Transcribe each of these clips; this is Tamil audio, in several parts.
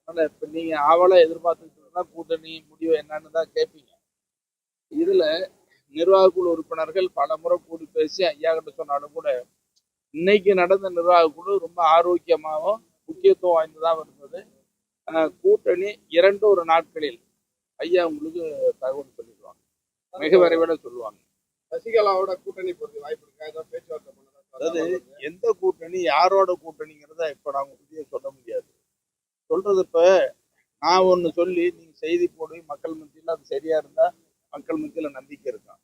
அதனால இப்ப நீங்க ஆவலா எதிர்பார்த்துட்டு தான் கூட்டணி முடிவு என்னன்னு தான் கேட்பீங்க. இதுல நிர்வாக குழு உறுப்பினர்கள் பல முறை கூடி பேசி ஐயா கிட்ட சொன்னாலும் கூட இன்னைக்கு நடந்த நிர்வாக குழு ரொம்ப ஆரோக்கியமாகவும் முக்கியத்துவம் வாய்ந்ததாக இருந்தது. கூட்டணி 2 நாட்களில் ஐயா உங்களுக்கு தகவல் சொல்லிடுவாங்க, மிக விரைவில் சொல்லுவாங்க. சசிகலாவோட கூட்டணி போறது வாய்ப்பு இருக்கா? ஏதாவது பேச்சுவார்த்தை பண்ணதா? அதாவது எந்த கூட்டணி யாரோட கூட்டணிங்கிறத இப்ப நாங்க புதிய சொல்ல முடியாது. சொல்றது இப்ப நான் ஒண்ணு சொல்லி நீங்க செய்தி போடுவி மக்கள் மத்தியில அது சரியா இருந்தா மக்கள் மத்தியில நம்பிக்கை இருக்கும்.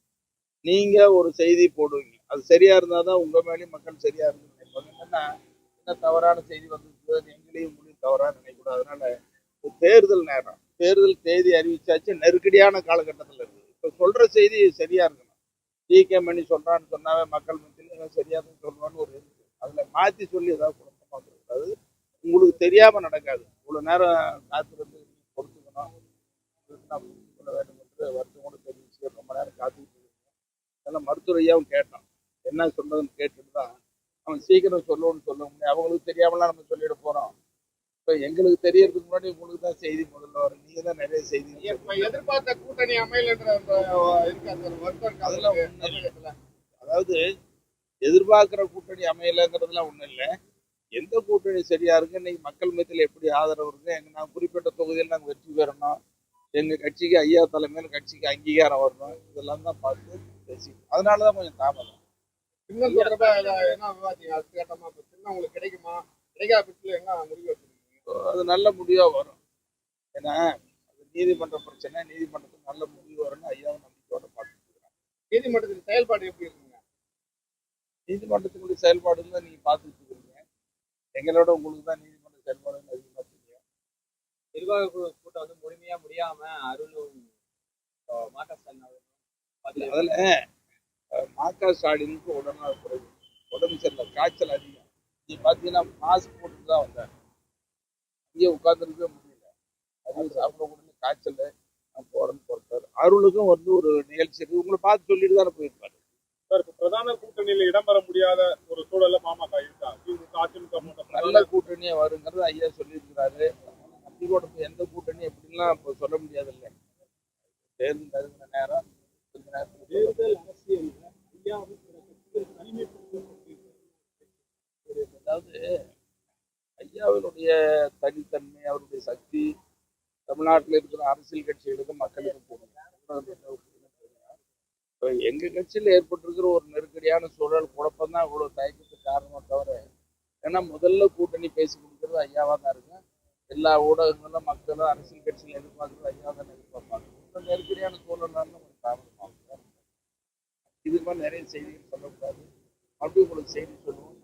நீங்க ஒரு செய்தி போடுவீங்க, அது சரியா இருந்தாதான் உங்க மேலேயும் மக்கள் சரியா இருந்து நினைப்பாங்க. என்னன்னா என்ன தவறான செய்தி வந்து எங்களையும் முடியும் தவறா நினைக்கூடாது. அதனால தேர்தல் நேரம், தேர்தல் தேதி அறிவிச்சாச்சு, நெருக்கடியான காலகட்டத்தில் இருக்குது. இப்ப சொல்ற செய்தி சரியா இருக்கணும். டிகே மணி சொல்றான்னு சொன்னாவே மக்கள் மத்தியில சரியா தான் சொல்றான்னு ஒரு இருக்கு. அதுல மாத்தி சொல்லி ஏதாவது குழப்பமா இருக்கக்கூடாது. உங்களுக்கு தெரியாம நடக்காது. இவ்வளவு நேரம் காத்திருந்து கொடுத்துக்கணும் புரிந்து கொள்ள வேண்டும் என்று வருத்தமோடு தெரிவிச்சு ரொம்ப நேரம் காத்துக்கிட்டு அதெல்லாம் மருத்துவர் ஐயாவும் கேட்டான், என்ன சொல்றதுன்னு கேட்டுட்டு தான் அவன் சீக்கிரம் சொல்லணும்னு சொல்ல முடியும். அவங்களுக்கு தெரியாமலாம் நம்ம சொல்லிட போறோம். இப்ப எங்களுக்கு தெரியறதுக்கு முன்னாடி உங்களுக்கு தான் செய்தி முதல்ல வரும். நீங்க தான் நிறைய செய்தி எதிர்பார்த்த கூட்டணி அமையல் அதெல்லாம் அதாவது எதிர்பார்க்கிற கூட்டணி அமையலைங்கிறதுலாம் ஒண்ணும் இல்லை. எந்த கூட்டணி சரியா இருக்கு, இன்னைக்கு மக்கள் மத்தியில் எப்படி ஆதரவு இருக்கு, எங்க நாங்கள் குறிப்பிட்ட தொகுதியில் நாங்கள் வெற்றி பெறணும், எங்க கட்சிக்கு ஐயா தலைமையில் கட்சிக்கு அங்கீகாரம் வரணும், இதெல்லாம் தான் பார்த்து பேசி அதனாலதான் கொஞ்சம் தாமதம். சின்னம் தொடர்பா என்ன விவாதிங்க? அது கேட்டோமா சின்னம் உங்களுக்கு கிடைக்குமா? கிடைக்காத பட்சத்தில் என்ன முடிவு வச்சிருக்கீங்க? அது நல்ல முடிவா வரும். ஏன்னா அது நீதிமன்ற பிரச்சனை, நீதிமன்றத்துக்கு நல்ல முடிவு வரும்னு ஐயாவும் நம்பிக்கையோட பார்த்துருக்காங்க. நீதிமன்றத்தின் செயல்பாடு எப்படி இருக்குங்க? நீதிமன்றத்தினுடைய செயல்பாடுகளை நீங்க பார்த்துட்டு இருக்கீங்க. எங்களோட உங்களுக்கு தான் நீதிமன்ற செயல்பாடு அதிகமாக தெரியும். நிர்வாக குழு கூட்டம் வந்து முழுமையா முடியாம அருளும் மா.க. ஸ்டாலின் அதுல மா.க. ஸ்டாலினுக்கு உடம்பு சரியில்லை, காய்ச்சல் அதிகம். நீ பாத்தீங்கன்னா மாஸ்க் போட்டு தான் வந்தார், இங்கே உட்கார்ந்துருக்கவே முடியல. அது சாப்பிட கூட காய்ச்சல் உடம்பு பொறுத்தாரு. அருளுக்கும் வந்து ஒரு நிகழ்ச்சி இருக்கு, உங்களை பார்த்து சொல்லிட்டு தானே போயிருப்பாரு. பிரதான கூட்டணியில இடம்பெற முடியாத ஒரு சூழல்ல பாமக இருக்கா? நல்ல கூட்டணியா வருங்கிறது ஐயா சொல்லியிருக்கிறாரு. நம்பிக்கையோட எந்த கூட்டணி எப்படின்லாம் இப்போ சொல்ல முடியாது இல்லை. தேர்தல் நெருங்கின நேரம் கொஞ்ச நேரத்துக்கு தேர்தல் அரசியல் அதாவது ஐயாவினுடைய தனித்தன்மை, அவருடைய சக்தி தமிழ்நாட்டில் இருக்கிற அரசியல் கட்சிகளுக்கும் மக்களுக்கும் போகணும். இப்போ எங்க கட்சியில் ஏற்பட்டிருக்கிற ஒரு நெருக்கடியான சூழல் குழப்பம் தான் இவ்வளவு தயக்கத்துக்கு காரணமாக தவிர, ஏன்னா முதல்ல கூட்டணி பேசி கொடுக்கறது ஐயாவா தான் இருக்கு. எல்லா ஊடகங்களும் மக்களும் அரசியல் கட்சியில் எதிர்பார்க்கறது ஐயாவா தான் எதிர்பார்ப்பாங்க. இந்த நெருக்கடியான சூழல் தாமதமாகும். இது மாதிரி நிறைய செய்திகள் சொல்லக்கூடாது. அப்படி உங்களுக்கு செய்தி சொல்லுவோம்.